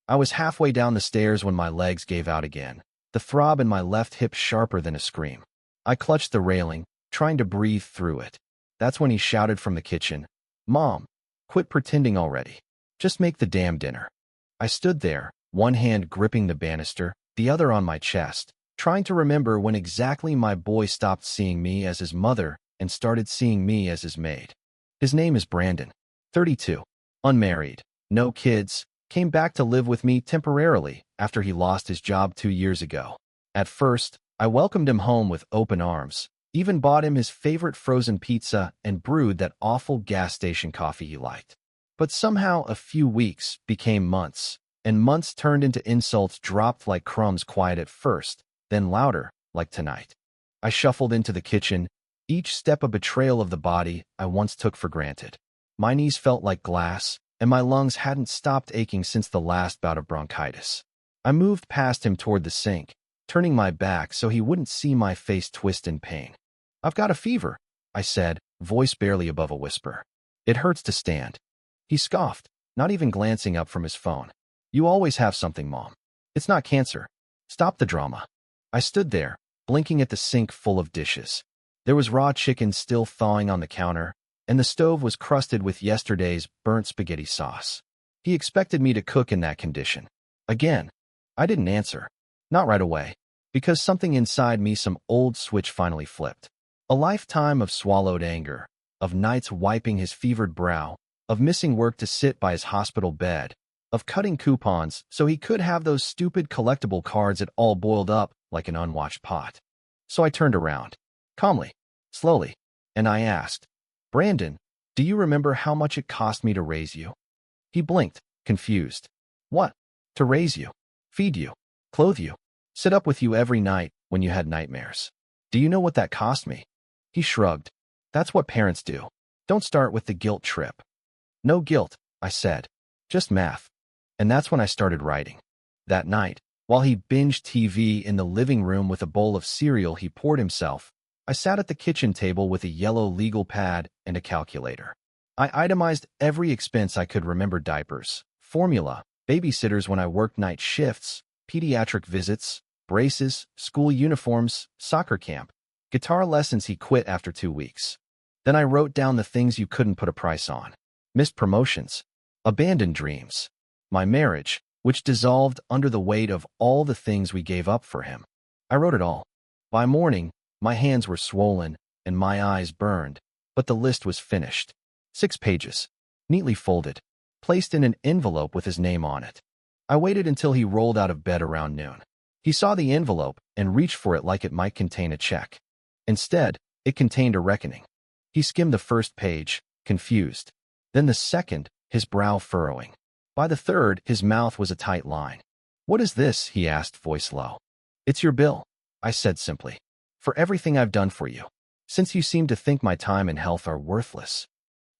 I was halfway down the stairs when my legs gave out again, the throb in my left hip sharper than a scream. I clutched the railing, trying to breathe through it. That's when he shouted from the kitchen, "Mom, quit pretending already. Just make the damn dinner." I stood there, one hand gripping the banister, the other on my chest, trying to remember when exactly my boy stopped seeing me as his mother and started seeing me as his maid. His name is Brandon, 32, unmarried, no kids, came back to live with me temporarily after he lost his job 2 years ago. At first, I welcomed him home with open arms, even bought him his favorite frozen pizza and brewed that awful gas station coffee he liked. But somehow a few weeks became months, and months turned into insults dropped like crumbs, quiet at first, then louder, like tonight. I shuffled into the kitchen, each step a betrayal of the body I once took for granted. My knees felt like glass, and my lungs hadn't stopped aching since the last bout of bronchitis. I moved past him toward the sink, turning my back so he wouldn't see my face twist in pain. "I've got a fever," I said, voice barely above a whisper. "It hurts to stand." He scoffed, not even glancing up from his phone. "You always have something, Mom. It's not cancer. Stop the drama." I stood there, blinking at the sink full of dishes. There was raw chicken still thawing on the counter, and the stove was crusted with yesterday's burnt spaghetti sauce. He expected me to cook in that condition. Again, I didn't answer. Not right away, because something inside me, some old switch finally flipped. A lifetime of swallowed anger, of nights wiping his fevered brow, of missing work to sit by his hospital bed, of cutting coupons so he could have those stupid collectible cards. It all boiled up like an unwatched pot. So I turned around, calmly, slowly, and I asked, "Brandon, do you remember how much it cost me to raise you?" He blinked, confused. "What? To raise you? Feed you? Clothe you? Sit up with you every night when you had nightmares? Do you know what that cost me?" He shrugged. "That's what parents do. Don't start with the guilt trip." "No guilt," I said. "Just math." And that's when I started writing. That night, while he binged TV in the living room with a bowl of cereal he poured himself, I sat at the kitchen table with a yellow legal pad and a calculator. I itemized every expense I could remember: diapers, formula, babysitters when I worked night shifts, pediatric visits, braces, school uniforms, soccer camp, guitar lessons he quit after 2 weeks. Then I wrote down the things you couldn't put a price on: missed promotions, abandoned dreams, my marriage, which dissolved under the weight of all the things we gave up for him. I wrote it all. By morning, my hands were swollen and my eyes burned, but the list was finished. 6 pages, neatly folded, placed in an envelope with his name on it. I waited until he rolled out of bed around noon. He saw the envelope and reached for it like it might contain a check. Instead, it contained a reckoning. He skimmed the first page, confused. Then the second, his brow furrowing. By the third, his mouth was a tight line. "What is this?" he asked, voice low. "It's your bill," I said simply. "For everything I've done for you. Since you seem to think my time and health are worthless."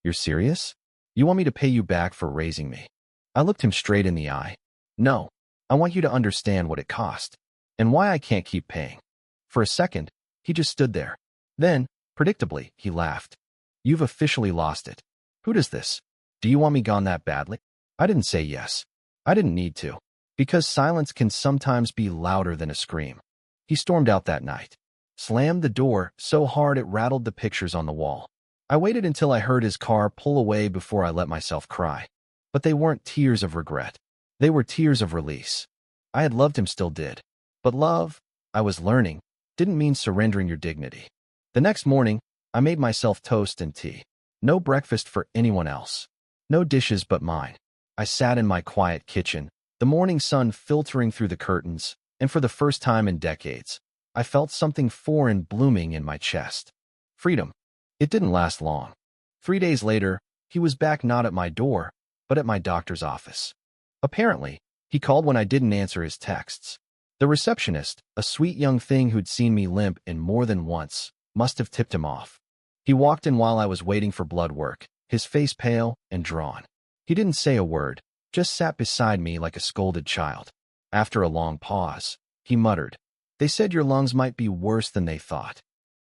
"You're serious? You want me to pay you back for raising me?" I looked him straight in the eye. "No, I want you to understand what it cost, and why I can't keep paying." For a second, he just stood there. Then, predictably, he laughed. "You've officially lost it. Who does this? Do you want me gone that badly?" I didn't say yes. I didn't need to, because silence can sometimes be louder than a scream. He stormed out that night, slammed the door so hard it rattled the pictures on the wall. I waited until I heard his car pull away before I let myself cry. But they weren't tears of regret. They were tears of release. I had loved him, still did. But love, I was learning, didn't mean surrendering your dignity. The next morning, I made myself toast and tea. No breakfast for anyone else. No dishes but mine. I sat in my quiet kitchen, the morning sun filtering through the curtains, and for the first time in decades, I felt something foreign blooming in my chest. Freedom. It didn't last long. 3 days later, he was back, not at my door, but at my doctor's office. Apparently, he called when I didn't answer his texts. The receptionist, a sweet young thing who'd seen me limp in more than once, must have tipped him off. He walked in while I was waiting for blood work, his face pale and drawn. He didn't say a word, just sat beside me like a scolded child. After a long pause, he muttered, "They said your lungs might be worse than they thought."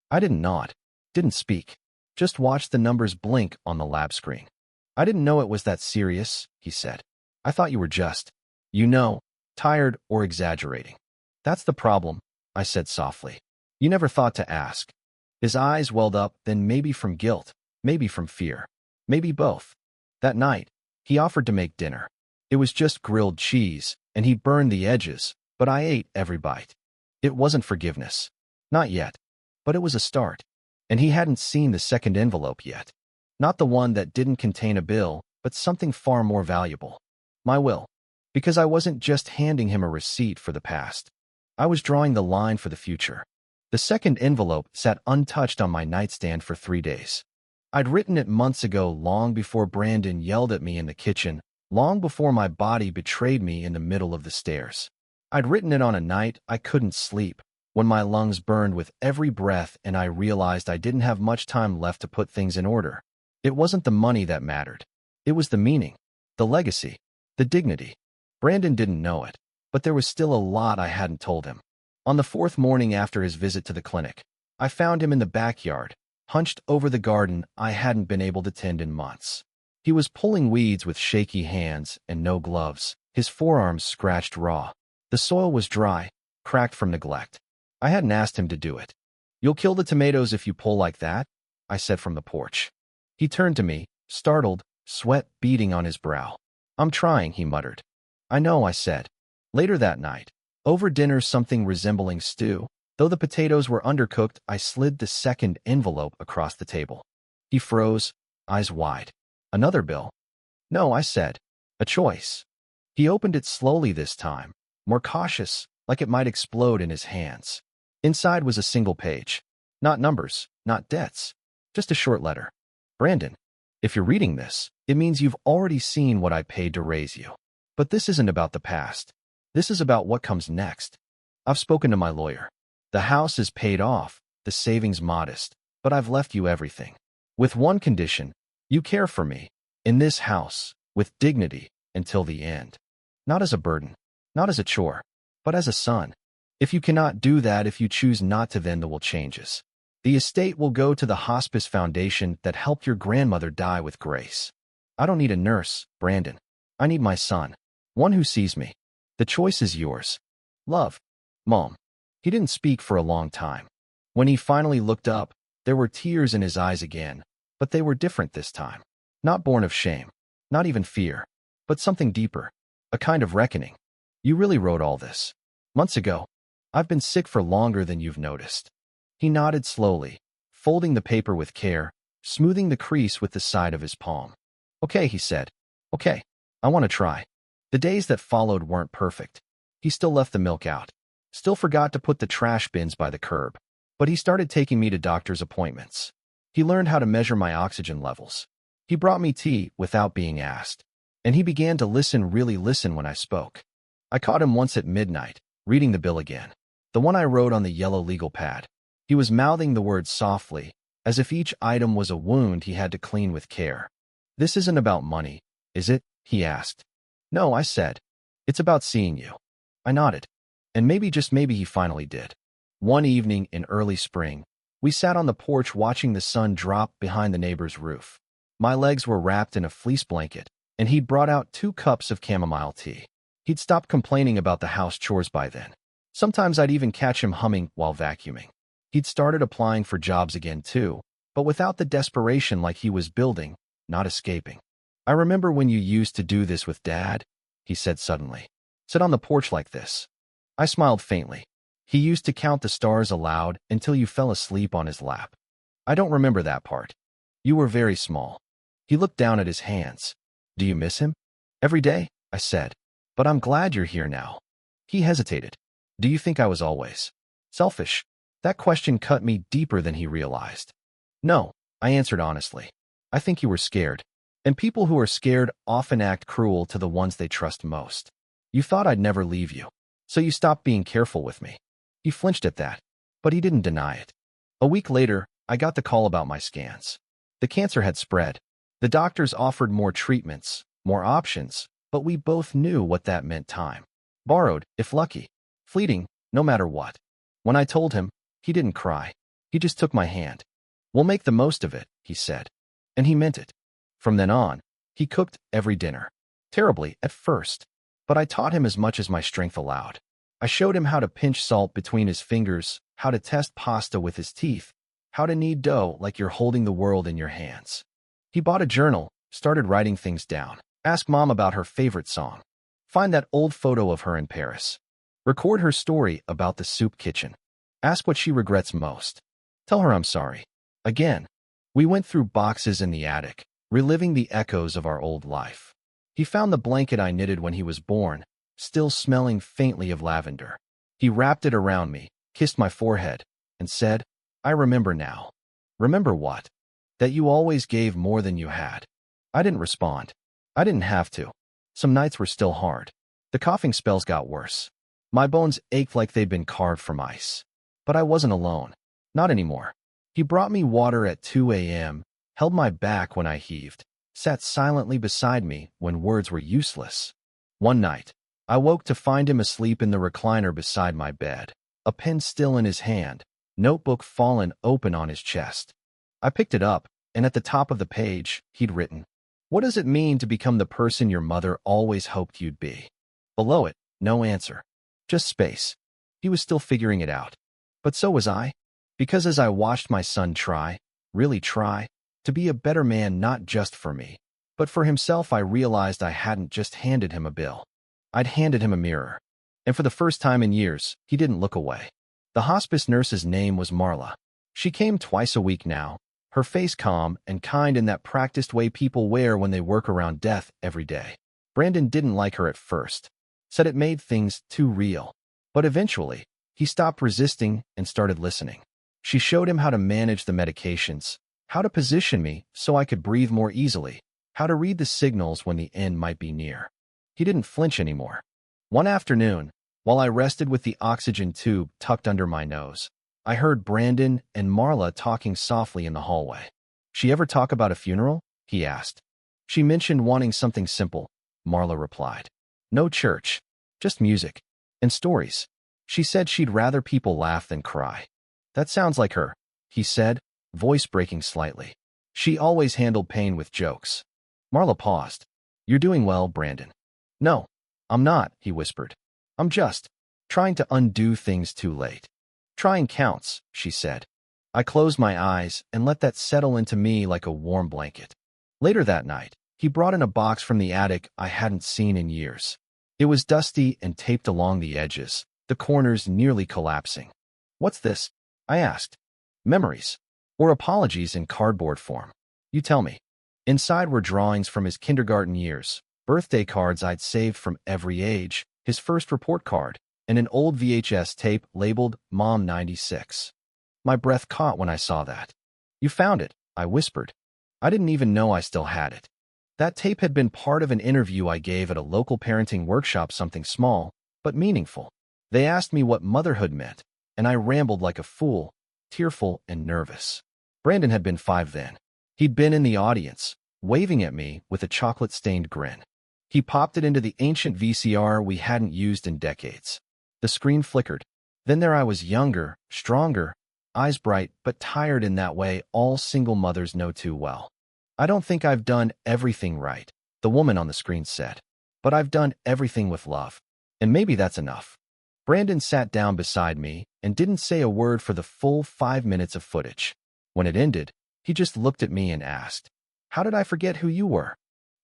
I didn't nod, didn't speak, just watched the numbers blink on the lab screen. "I didn't know it was that serious," he said. "I thought you were just..." You know, tired or exaggerating. That's the problem, I said softly. You never thought to ask. His eyes welled up, then maybe from guilt, maybe from fear, maybe both. That night, he offered to make dinner. It was just grilled cheese, and he burned the edges, but I ate every bite. It wasn't forgiveness. Not yet. But it was a start. And he hadn't seen the second envelope yet. Not the one that didn't contain a bill, but something far more valuable. My will. Because I wasn't just handing him a receipt for the past. I was drawing the line for the future. The second envelope sat untouched on my nightstand for 3 days. I'd written it months ago, long before Brandon yelled at me in the kitchen, long before my body betrayed me in the middle of the stairs. I'd written it on a night I couldn't sleep, when my lungs burned with every breath and I realized I didn't have much time left to put things in order. It wasn't the money that mattered. It was the meaning, the legacy, the dignity. Brandon didn't know it, but there was still a lot I hadn't told him. On the 4th morning after his visit to the clinic, I found him in the backyard, hunched over the garden I hadn't been able to tend in months. He was pulling weeds with shaky hands and no gloves, his forearms scratched raw. The soil was dry, cracked from neglect. I hadn't asked him to do it. "You'll kill the tomatoes if you pull like that," I said from the porch. He turned to me, startled, sweat beading on his brow. "I'm trying," he muttered. "I know," I said. Later that night, over dinner something resembling stew, though the potatoes were undercooked, I slid the second envelope across the table. He froze, eyes wide. "Another bill?" "No," I said. "A choice." He opened it slowly this time, more cautious, like it might explode in his hands. Inside was a single page. Not numbers, not debts, just a short letter. "Brandon, if you're reading this, it means you've already seen what I paid to raise you. But this isn't about the past. This is about what comes next. I've spoken to my lawyer. The house is paid off, the savings modest, but I've left you everything. With one condition, you care for me, in this house, with dignity, until the end. Not as a burden, not as a chore, but as a son. If you cannot do that, if you choose not to, then the will changes. The estate will go to the hospice foundation that helped your grandmother die with grace. I don't need a nurse, Brandon. I need my son, one who sees me. The choice is yours. Love, Mom." He didn't speak for a long time. When he finally looked up, there were tears in his eyes again, but they were different this time. Not born of shame, not even fear, but something deeper, a kind of reckoning. "You really wrote all this?" "Months ago. I've been sick for longer than you've noticed." He nodded slowly, folding the paper with care, smoothing the crease with the side of his palm. "Okay," he said. "Okay, I want to try." The days that followed weren't perfect. He still left the milk out, still forgot to put the trash bins by the curb, but he started taking me to doctor's appointments. He learned how to measure my oxygen levels. He brought me tea without being asked, and he began to listen, really listen when I spoke. I caught him once at midnight, reading the bill again, the one I wrote on the yellow legal pad. He was mouthing the words softly, as if each item was a wound he had to clean with care. "This isn't about money, is it?" he asked. "No," I said. "It's about seeing you." I nodded. And maybe, just maybe, he finally did. One evening in early spring, we sat on the porch watching the sun drop behind the neighbor's roof. My legs were wrapped in a fleece blanket, and he'd brought out 2 cups of chamomile tea. He'd stopped complaining about the house chores by then. Sometimes I'd even catch him humming while vacuuming. He'd started applying for jobs again too, but without the desperation, like he was building, not escaping. "I remember when you used to do this with Dad," he said suddenly. "Sit on the porch like this." I smiled faintly. "He used to count the stars aloud until you fell asleep on his lap." "I don't remember that part. You were very small." He looked down at his hands. "Do you miss him?" "Every day," I said. "But I'm glad you're here now." He hesitated. "Do you think I was always selfish?" That question cut me deeper than he realized. "No," I answered honestly. "I think you were scared. And people who are scared often act cruel to the ones they trust most. You thought I'd never leave you, so you stopped being careful with me." He flinched at that, but he didn't deny it. A week later, I got the call about my scans. The cancer had spread. The doctors offered more treatments, more options, but we both knew what that meant: time. Borrowed, if lucky. Fleeting, no matter what. When I told him, he didn't cry. He just took my hand. "We'll make the most of it," he said. And he meant it. From then on, he cooked every dinner. Terribly at first. But I taught him as much as my strength allowed. I showed him how to pinch salt between his fingers, how to test pasta with his teeth, how to knead dough like you're holding the world in your hands. He bought a journal, started writing things down. Ask Mom about her favorite song. Find that old photo of her in Paris. Record her story about the soup kitchen. Ask what she regrets most. Tell her I'm sorry. Again, we went through boxes in the attic, reliving the echoes of our old life. He found the blanket I knitted when he was born, still smelling faintly of lavender. He wrapped it around me, kissed my forehead, and said, "I remember now." Remember what? That you always gave more than you had. I didn't respond. I didn't have to. Some nights were still hard. The coughing spells got worse. My bones ached like they'd been carved from ice. But I wasn't alone. Not anymore. He brought me water at 2 a.m., held my back when I heaved, sat silently beside me when words were useless. One night, I woke to find him asleep in the recliner beside my bed, a pen still in his hand, notebook fallen open on his chest. I picked it up, and at the top of the page, he'd written, "What does it mean to become the person your mother always hoped you'd be?" Below it, no answer. Just space. He was still figuring it out. But so was I. Because as I watched my son try, really try, to be a better man not just for me, but for himself, I realized I hadn't just handed him a bill. I'd handed him a mirror. And for the first time in years, he didn't look away. The hospice nurse's name was Marla. She came twice a week now, her face calm and kind in that practiced way people wear when they work around death every day. Brandon didn't like her at first, said it made things too real. But eventually, he stopped resisting and started listening. She showed him how to manage the medications, how to position me so I could breathe more easily, how to read the signals when the end might be near. He didn't flinch anymore. One afternoon, while I rested with the oxygen tube tucked under my nose, I heard Brandon and Marla talking softly in the hallway. "She ever talk about a funeral?" he asked. "She mentioned wanting something simple," Marla replied. "No church, just music and stories. She said she'd rather people laugh than cry." "That sounds like her," he said, voice breaking slightly. "She always handled pain with jokes." Marla paused. "You're doing well, Brandon." "No, I'm not," he whispered. "I'm just trying to undo things too late." "Trying counts," she said. I closed my eyes and let that settle into me like a warm blanket. Later that night, he brought in a box from the attic I hadn't seen in years. It was dusty and taped along the edges, the corners nearly collapsing. "What's this?" I asked. "Memories. Or apologies in cardboard form. You tell me." Inside were drawings from his kindergarten years, birthday cards I'd saved from every age, his first report card, and an old VHS tape labeled Mom 96. My breath caught when I saw that. "You found it," I whispered. I didn't even know I still had it. That tape had been part of an interview I gave at a local parenting workshop, something small, but meaningful. They asked me what motherhood meant, and I rambled like a fool, tearful and nervous. Brandon had been 5 then. He'd been in the audience, waving at me with a chocolate-stained grin. He popped it into the ancient VCR we hadn't used in decades. The screen flickered. Then there I was, younger, stronger, eyes bright but tired in that way all single mothers know too well. "I don't think I've done everything right," the woman on the screen said. "But I've done everything with love. And maybe that's enough." Brandon sat down beside me and didn't say a word for the full 5 minutes of footage. When it ended, he just looked at me and asked, "How did I forget who you were?"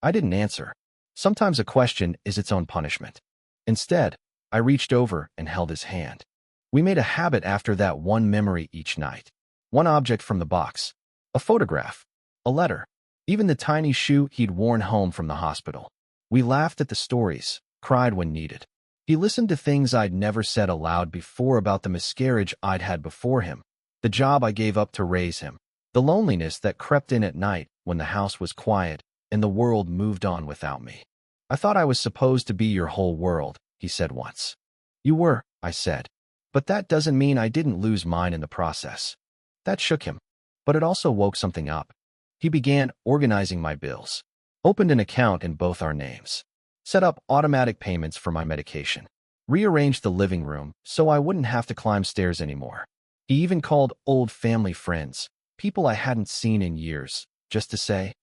I didn't answer. Sometimes a question is its own punishment. Instead, I reached over and held his hand. We made a habit after that, one memory each night. One object from the box. A photograph. A letter. Even the tiny shoe he'd worn home from the hospital. We laughed at the stories, cried when needed. He listened to things I'd never said aloud before about the miscarriage I'd had before him, the job I gave up to raise him, the loneliness that crept in at night when the house was quiet and the world moved on without me. "I thought I was supposed to be your whole world," he said once. "You were," I said. "But that doesn't mean I didn't lose mine in the process." That shook him. But it also woke something up. He began organizing my bills, opened an account in both our names, set up automatic payments for my medication, rearranged the living room so I wouldn't have to climb stairs anymore. He even called old family friends, people I hadn't seen in years, just to say,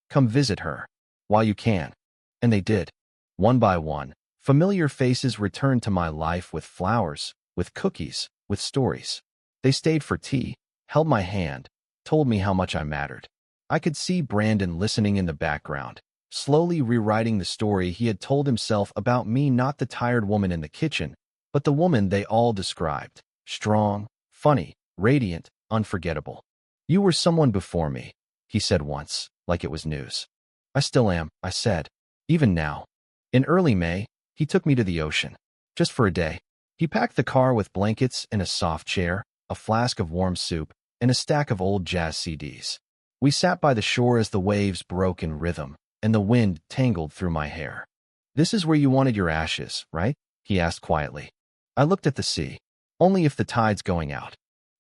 "Come visit her while you can." And they did. One by one, Familiar faces returned to my life with flowers, with cookies, with stories. They stayed for tea, held my hand, told me how much I mattered. I could see Brandon listening in the background, slowly rewriting the story he had told himself about me, not the tired woman in the kitchen, but the woman they all described. Strong, funny, radiant, unforgettable. "You were someone before me," he said once, like it was news. "I still am," I said. "Even now." In early May, he took me to the ocean. Just for a day. He packed the car with blankets and a soft chair, a flask of warm soup, and a stack of old jazz CDs. We sat by the shore as the waves broke in rhythm, and the wind tangled through my hair. "This is where you wanted your ashes, right?" he asked quietly. I looked at the sea. "Only if the tide's going out."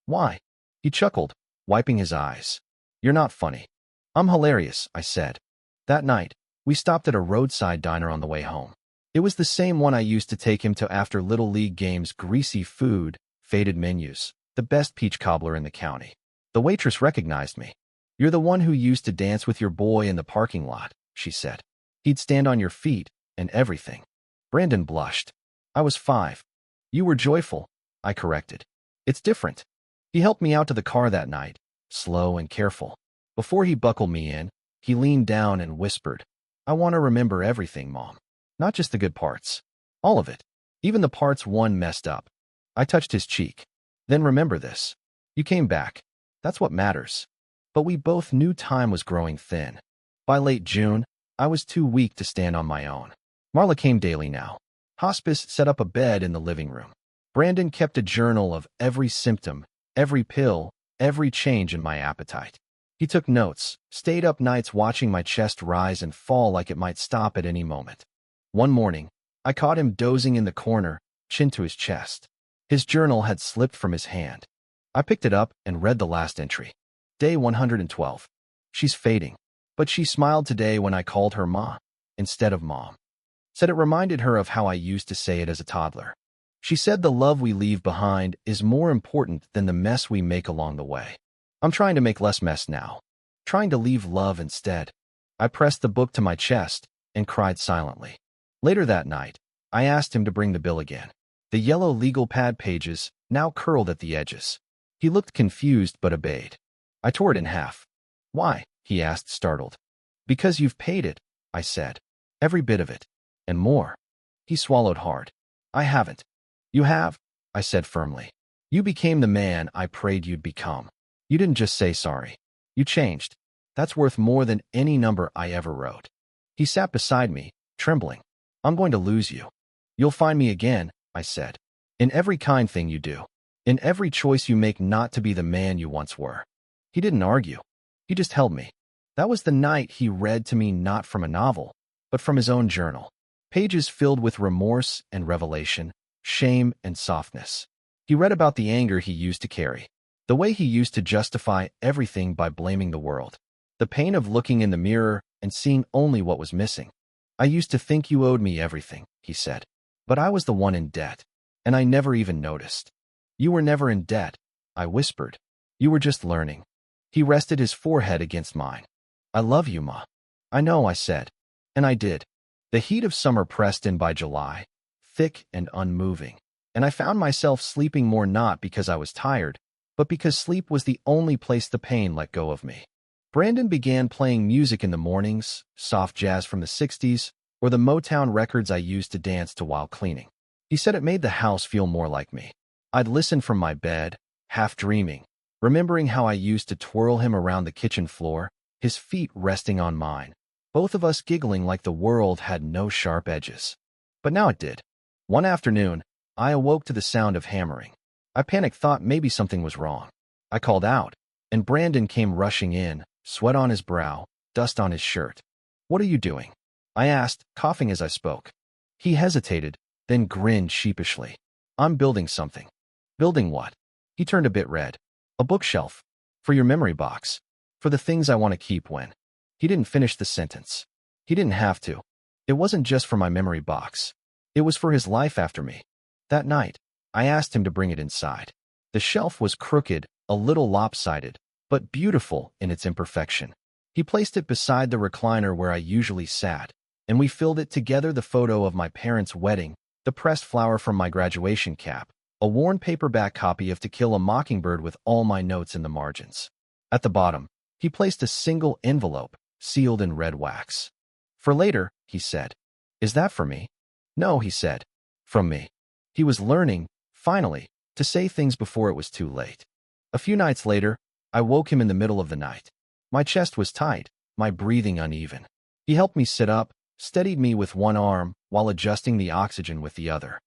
"Why?" He chuckled, wiping his eyes. "You're not funny." "I'm hilarious," I said. That night, we stopped at a roadside diner on the way home. It was the same one I used to take him to after Little League games. Greasy food, faded menus, the best peach cobbler in the county. The waitress recognized me. "You're the one who used to dance with your boy in the parking lot," she said. "He'd stand on your feet and everything." Brandon blushed. "I was 5. You were joyful," I corrected. "It's different." He helped me out to the car that night, slow and careful. Before he buckled me in, he leaned down and whispered, "I want to remember everything, Mom. Not just the good parts. All of it. Even the parts one messed up." I touched his cheek. "Then remember this. You came back. That's what matters." But we both knew time was growing thin. By late June, I was too weak to stand on my own. Marla came daily now. Hospice set up a bed in the living room. Brandon kept a journal of every symptom, every pill, every change in my appetite. He took notes, stayed up nights watching my chest rise and fall like it might stop at any moment. One morning, I caught him dozing in the corner, chin to his chest. His journal had slipped from his hand. I picked it up and read the last entry. Day 112. "She's fading, but she smiled today when I called her Ma instead of Mom. Said it reminded her of how I used to say it as a toddler. She said the love we leave behind is more important than the mess we make along the way. I'm trying to make less mess now, trying to leave love instead." I pressed the book to my chest and cried silently. Later that night, I asked him to bring the bill again. The yellow legal pad pages now curled at the edges. He looked confused but obeyed. I tore it in half. "Why?" he asked, startled. "Because you've paid it," I said. "Every bit of it. And more." He swallowed hard. "I haven't." "You have," I said firmly. "You became the man I prayed you'd become. You didn't just say sorry. You changed. That's worth more than any number I ever wrote." He sat beside me, trembling. "I'm going to lose you." "You'll find me again," I said. "In every kind thing you do. In every choice you make not to be the man you once were." He didn't argue. He just held me. That was the night he read to me not from a novel, but from his own journal. Pages filled with remorse and revelation, shame and softness. He read about the anger he used to carry, the way he used to justify everything by blaming the world, the pain of looking in the mirror and seeing only what was missing. "I used to think you owed me everything," he said, "but I was the one in debt, and I never even noticed." "You were never in debt," I whispered. "You were just learning." He rested his forehead against mine. "I love you, Ma." "I know," I said. And I did. The heat of summer pressed in by July, thick and unmoving, and I found myself sleeping more not because I was tired, but because sleep was the only place the pain let go of me. Brandon began playing music in the mornings, soft jazz from the 60s, or the Motown records I used to dance to while cleaning. He said it made the house feel more like me. I'd listen from my bed, half dreaming, remembering how I used to twirl him around the kitchen floor, his feet resting on mine, both of us giggling like the world had no sharp edges. But now it did. One afternoon, I awoke to the sound of hammering. I panicked, thought maybe something was wrong. I called out, and Brandon came rushing in, sweat on his brow, dust on his shirt. "What are you doing?" I asked, coughing as I spoke. He hesitated, then grinned sheepishly. "I'm building something." "Building what?" He turned a bit red. "A bookshelf. For your memory box. For the things I want to keep when." He didn't finish the sentence. He didn't have to. It wasn't just for my memory box. It was for his life after me. That night, I asked him to bring it inside. The shelf was crooked, a little lopsided, but beautiful in its imperfection. He placed it beside the recliner where I usually sat, and we filled it together: the photo of my parents' wedding, the pressed flower from my graduation cap, a worn paperback copy of To Kill a Mockingbird with all my notes in the margins. At the bottom, he placed a single envelope, sealed in red wax. "For later," he said. "Is that for me?" "No," he said. "From me." He was learning, finally, to say things before it was too late. A few nights later, I woke him in the middle of the night. My chest was tight, my breathing uneven. He helped me sit up, steadied me with one arm while adjusting the oxygen with the other.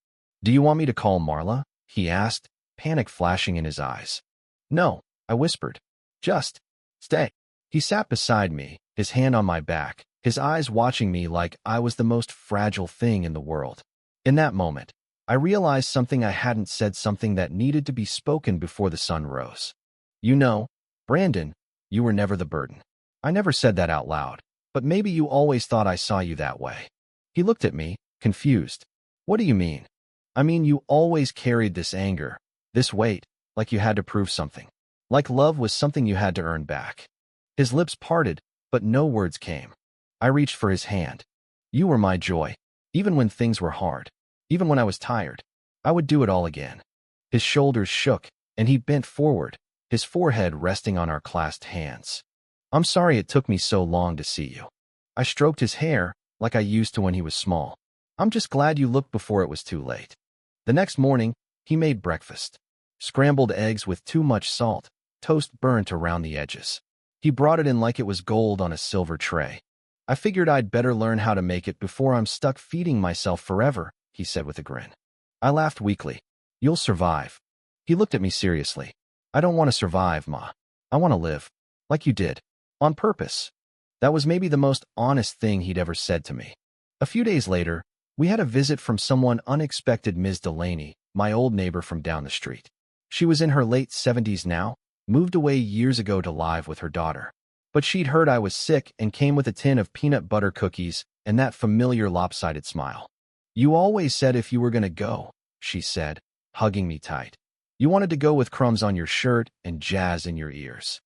"Do you want me to call Marla?" he asked, panic flashing in his eyes. "No," I whispered. "Just stay." He sat beside me, his hand on my back, his eyes watching me like I was the most fragile thing in the world. In that moment, I realized something I hadn't said, something that needed to be spoken before the sun rose. "You know, Brandon, you were never the burden." I never said that out loud, but maybe you always thought I saw you that way. He looked at me, confused. "What do you mean?" "I mean, you always carried this anger, this weight, like you had to prove something. Like love was something you had to earn back." His lips parted, but no words came. I reached for his hand. "You were my joy, even when things were hard, even when I was tired. I would do it all again." His shoulders shook, and he bent forward, his forehead resting on our clasped hands. "I'm sorry it took me so long to see you." I stroked his hair, like I used to when he was small. "I'm just glad you looked before it was too late." The next morning, he made breakfast. Scrambled eggs with too much salt, toast burnt around the edges. He brought it in like it was gold on a silver tray. "I figured I'd better learn how to make it before I'm stuck feeding myself forever," he said with a grin. I laughed weakly. "You'll survive." He looked at me seriously. "I don't want to survive, Ma. I want to live. Like you did. On purpose." That was maybe the most honest thing he'd ever said to me. A few days later, we had a visit from someone unexpected: Ms. Delaney, my old neighbor from down the street. She was in her late 70s now, moved away years ago to live with her daughter. But she'd heard I was sick and came with a tin of peanut butter cookies and that familiar lopsided smile. "You always said if you were going to go," she said, hugging me tight. "You wanted to go with crumbs on your shirt and jazz in your ears."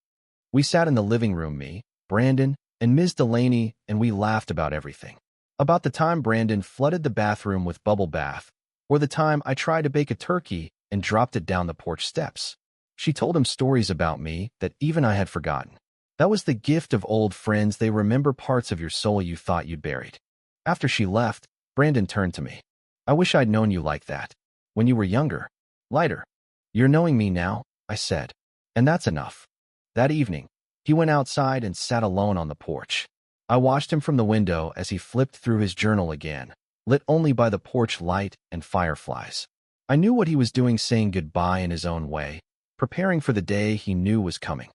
We sat in the living room, me, Brandon, and Ms. Delaney, and we laughed about everything. About the time Brandon flooded the bathroom with bubble bath, or the time I tried to bake a turkey and dropped it down the porch steps. She told him stories about me that even I had forgotten. That was the gift of old friends. They remember parts of your soul you thought you'd buried. After she left, Brandon turned to me. "I wish I'd known you like that. When you were younger. Lighter." "You're knowing me now," I said. "And that's enough." That evening, he went outside and sat alone on the porch. I watched him from the window as he flipped through his journal again, lit only by the porch light and fireflies. I knew what he was doing, saying goodbye in his own way, preparing for the day he knew was coming.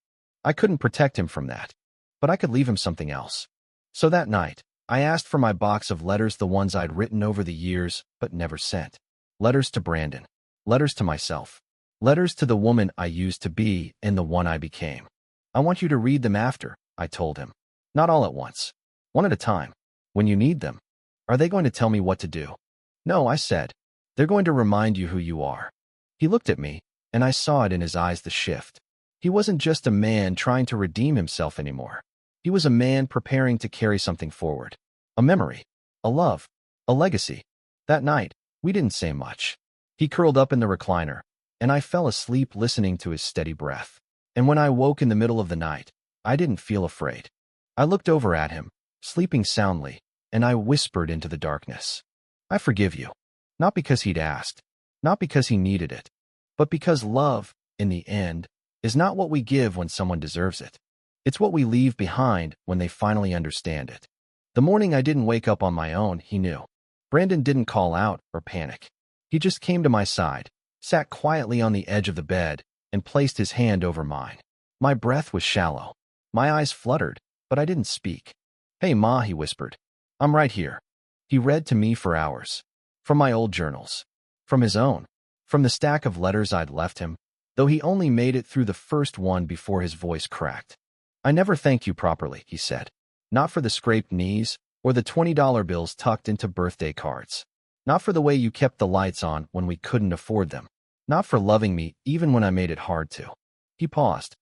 I couldn't protect him from that, but I could leave him something else. So that night, I asked for my box of letters, the ones I'd written over the years but never sent. Letters to Brandon. Letters to myself. Letters to the woman I used to be and the one I became. "I want you to read them after," I told him. "Not all at once. One at a time. When you need them." "Are they going to tell me what to do?" "No," I said. "They're going to remind you who you are." He looked at me, and I saw it in his eyes, the shift. He wasn't just a man trying to redeem himself anymore. He was a man preparing to carry something forward. A memory. A love. A legacy. That night, we didn't say much. He curled up in the recliner, and I fell asleep listening to his steady breath. And when I woke in the middle of the night, I didn't feel afraid. I looked over at him, sleeping soundly, and I whispered into the darkness, "I forgive you." Not because he'd asked, not because he needed it, but because love, in the end, is not what we give when someone deserves it. It's what we leave behind when they finally understand it. The morning I didn't wake up on my own, he knew. Brandon didn't call out or panic. He just came to my side, sat quietly on the edge of the bed, and placed his hand over mine. My breath was shallow. My eyes fluttered, but I didn't speak. "Hey, Ma," he whispered. "I'm right here." He read to me for hours. From my old journals. From his own. From the stack of letters I'd left him, though he only made it through the first one before his voice cracked. "I never thanked you properly," he said. "Not for the scraped knees or the $20 bills tucked into birthday cards. Not for the way you kept the lights on when we couldn't afford them. Not for loving me even when I made it hard to." He paused.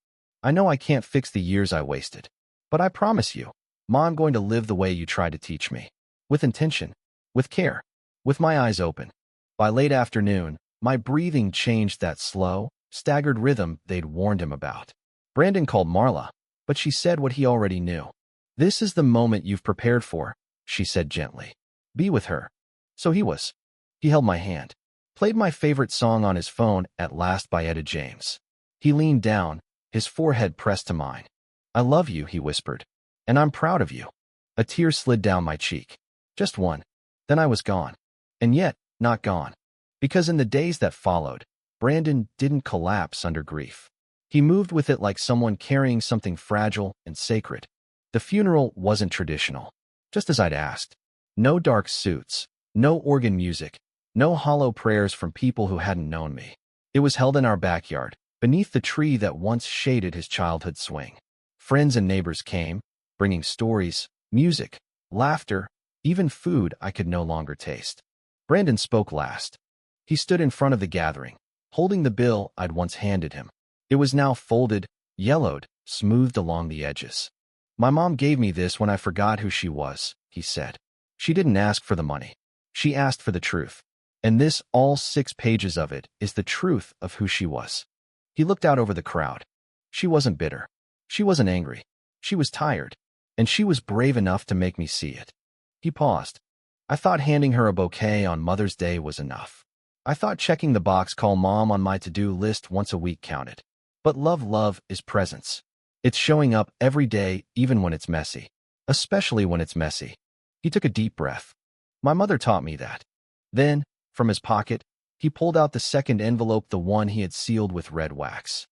"I know I can't fix the years I wasted, but I promise you, Ma, I'm going to live the way you tried to teach me." with intention, with care, with my eyes open. By late afternoon, my breathing changed that slow, staggered rhythm they'd warned him about. Brandon called Marla, but she said what he already knew. "This is the moment you've prepared for," she said gently. "Be with her." So he was. He held my hand, played my favorite song on his phone, At Last by Etta James. He leaned down, his forehead pressed to mine. "I love you," he whispered, "and I'm proud of you." A tear slid down my cheek. Just one. Then I was gone. And yet, not gone. Because in the days that followed, Brandon didn't collapse under grief. He moved with it like someone carrying something fragile and sacred. The funeral wasn't traditional, just as I'd asked. No dark suits, no organ music, no hollow prayers from people who hadn't known me. It was held in our backyard, beneath the tree that once shaded his childhood swing. Friends and neighbors came, bringing stories, music, laughter, even food I could no longer taste. Brandon spoke last. He stood in front of the gathering, holding the bill I'd once handed him. It was now folded, yellowed, smoothed along the edges. "My mom gave me this when I forgot who she was," he said. "She didn't ask for the money. She asked for the truth. And this, all 6 pages of it, is the truth of who she was." He looked out over the crowd. She wasn't bitter. She wasn't angry. She was tired. And she was brave enough to make me see it. He paused. I thought handing her a bouquet on Mother's Day was enough. I thought checking the box "Call Mom" on my to-do list once a week counted. But love is presence. It's showing up every day, even when it's messy. Especially when it's messy. He took a deep breath. My mother taught me that. Then, from his pocket, he pulled out the second envelope, the one he had sealed with red wax.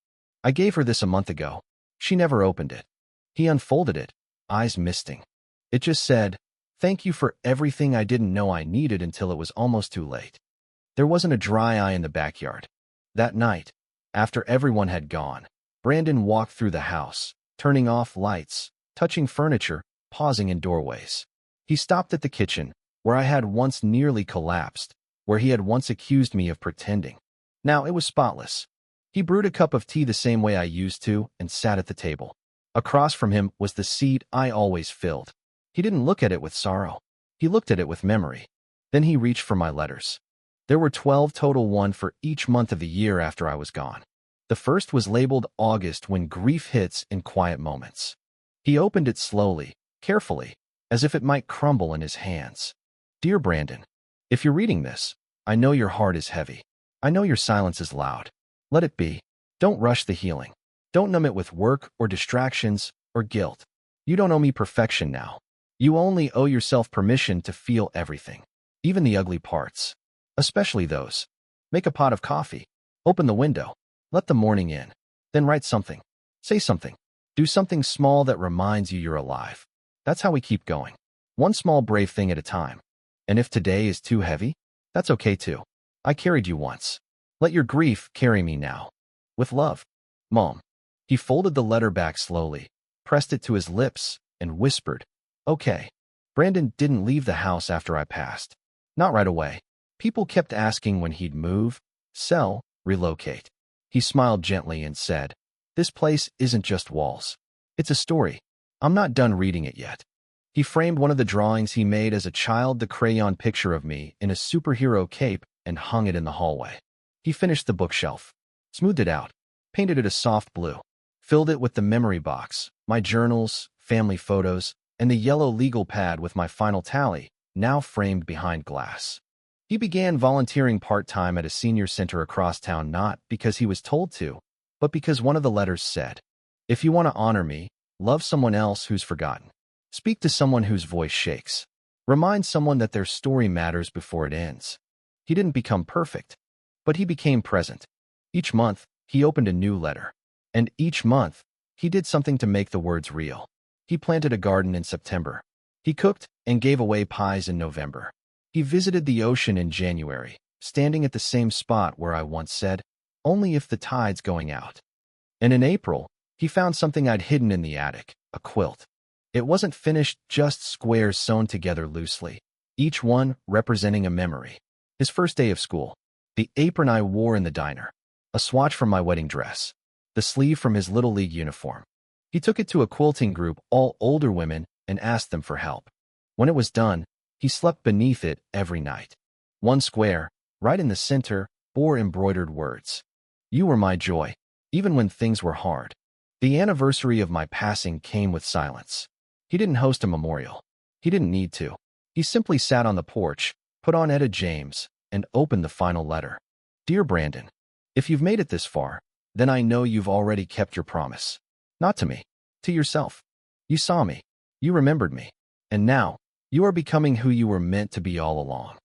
"I gave her this a month ago. She never opened it." He unfolded it, eyes misting. It just said, "Thank you for everything I didn't know I needed until it was almost too late." There wasn't a dry eye in the backyard. That night, after everyone had gone, Brandon walked through the house, turning off lights, touching furniture, pausing in doorways. He stopped at the kitchen, where I had once nearly collapsed, where he had once accused me of pretending. Now it was spotless. He brewed a cup of tea the same way I used to and sat at the table. Across from him was the seat I always filled. He didn't look at it with sorrow. He looked at it with memory. Then he reached for my letters. There were 12 total, one for each month of the year after I was gone. The first was labeled August, when grief hits in quiet moments. He opened it slowly, carefully, as if it might crumble in his hands. "Dear Brandon, if you're reading this, I know your heart is heavy. I know your silence is loud. Let it be. Don't rush the healing. Don't numb it with work or distractions or guilt. You don't owe me perfection now. You only owe yourself permission to feel everything, even the ugly parts. Especially those. Make a pot of coffee. Open the window. Let the morning in. Then write something. Say something. Do something small that reminds you you're alive. That's how we keep going. One small brave thing at a time. And if today is too heavy, that's okay too. I carried you once. Let your grief carry me now. With love, Mom." He folded the letter back slowly, pressed it to his lips, and whispered, "Okay." Brandon didn't leave the house after I passed. Not right away. People kept asking when he'd move, sell, relocate. He smiled gently and said, "This place isn't just walls. It's a story. I'm not done reading it yet." He framed one of the drawings he made as a child, the crayon picture of me in a superhero cape, and hung it in the hallway. He finished the bookshelf, smoothed it out, painted it a soft blue, filled it with the memory box, my journals, family photos, and the yellow legal pad with my final tally, now framed behind glass. He began volunteering part-time at a senior center across town, not because he was told to, but because one of the letters said, "If you want to honor me, love someone else who's forgotten. Speak to someone whose voice shakes. Remind someone that their story matters before it ends." He didn't become perfect, but he became present. Each month, he opened a new letter. And each month, he did something to make the words real. He planted a garden in September. He cooked and gave away pies in November. He visited the ocean in January, standing at the same spot where I once said, "Only if the tide's going out." And in April, he found something I'd hidden in the attic, a quilt. It wasn't finished, just squares sewn together loosely, each one representing a memory. His first day of school, the apron I wore in the diner, a swatch from my wedding dress, the sleeve from his Little League uniform. He took it to a quilting group, all older women, and asked them for help. When it was done, He slept beneath it every night. One square, right in the center, bore embroidered words. You were my joy, even when things were hard. The anniversary of my passing came with silence. He didn't host a memorial. He didn't need to. He simply sat on the porch, put on Etta James, and opened the final letter. Dear Brandon, if you've made it this far, then I know you've already kept your promise. Not to me, to yourself. You saw me. You remembered me. And now, you are becoming who you were meant to be all along.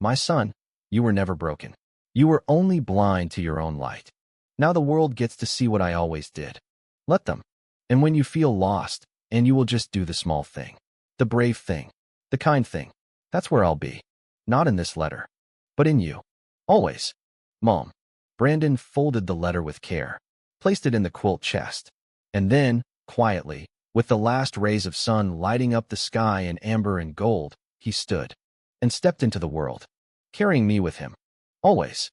My son, you were never broken. You were only blind to your own light. Now the world gets to see what I always did. Let them. And when you feel lost, and you will just do the small thing, the brave thing, the kind thing, that's where I'll be. Not in this letter, but in you. Always. Mom. Brandon folded the letter with care, placed it in the quilt chest, and then, quietly, with the last rays of sun lighting up the sky in amber and gold, he stood and stepped into the world, carrying me with him. Always.